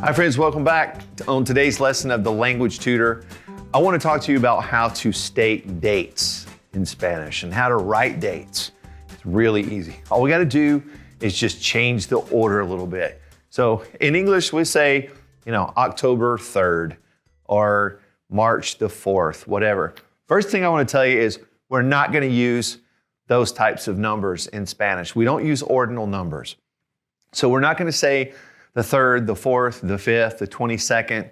Hi friends, welcome back. On today's lesson of the Language Tutor, I want to talk to you about how to state dates in Spanish and how to write dates. It's really easy. All we got to do is just change the order a little bit. So in English, we say, October 3rd or March the 4th, whatever. First thing I want to tell you is we're not going to use those types of numbers in Spanish. We don't use ordinal numbers. So we're not going to say the 3rd, the 4th, the 5th, the 22nd.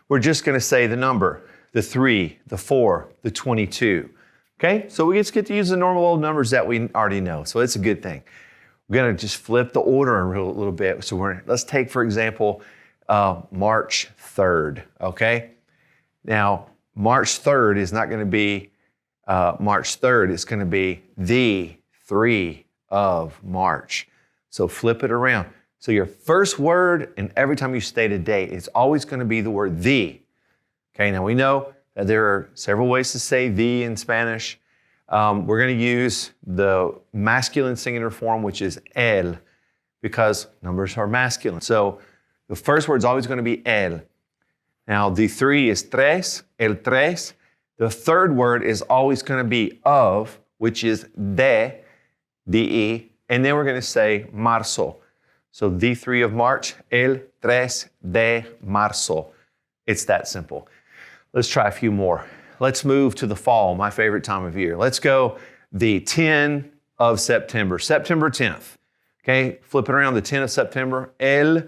We're just going to say the number, the 3, the 4, the 22. Okay, so we just get to use the normal old numbers that we already know. So it's a good thing. We're going to just flip the order a little bit. So let's take, for example, March 3rd. Okay, now March 3rd is not going to be March 3rd. It's going to be the 3 of March. So flip it around. So your first word, and every time you state a date, it's always going to be the word the. Okay, now we know that there are several ways to say the in Spanish. We're going to use the masculine singular form, which is el, because numbers are masculine. So the first word is always going to be el. Now the 3 is tres, el tres. The third word is always going to be of, which is de, de, and then we're going to say marzo. So the 3 of March, el 3 de marzo. It's that simple. Let's try a few more. Let's move to the fall, my favorite time of year. Let's go the 10 of September, September 10th. Okay, flip it around, the 10 of September, el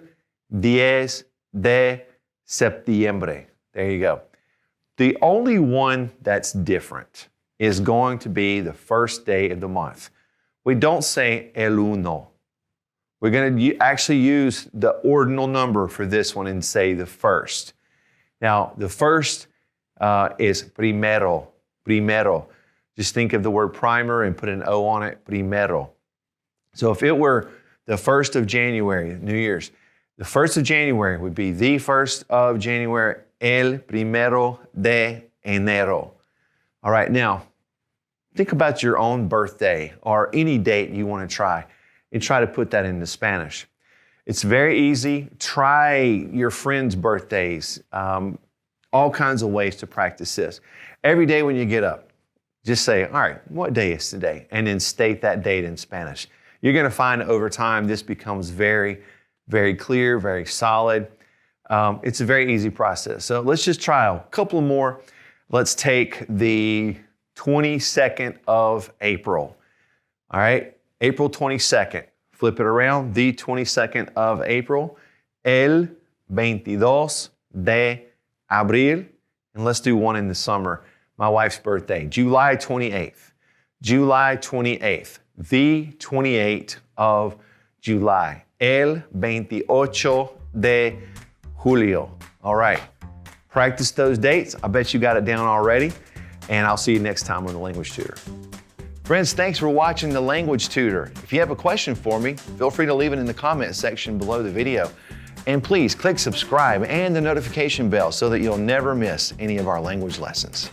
10 de septiembre. There you go. The only one that's different is going to be the first day of the month. We don't say el uno. We're going to actually use the ordinal number for this one and say the first. Now, the first is primero, primero. Just think of the word primer and put an O on it, primero. So if it were the 1st of January, New Year's, the 1st of January would be the 1st of January, el primero de enero. All right, now, think about your own birthday or any date you want to try and try to put that into Spanish. It's very easy. Try your friends' birthdays, all kinds of ways to practice this. Every day when you get up, just say, all right, what day is today? And then state that date in Spanish. You're going to find over time this becomes very, very clear, very solid. It's a very easy process. So let's just try a couple more. Let's take the 22nd of April. All right, April 22nd. Flip it around, the 22nd of April, el 22 de abril. And let's do one in the summer, my wife's birthday, July 28th. July 28th, the 28th of July, el 28 de julio. All right, practice those dates. I bet you got it down already. And I'll see you next time on the Language Tutor. Friends, thanks for watching the Language Tutor. If you have a question for me, feel free to leave it in the comment section below the video. And please click subscribe and the notification bell so that you'll never miss any of our language lessons.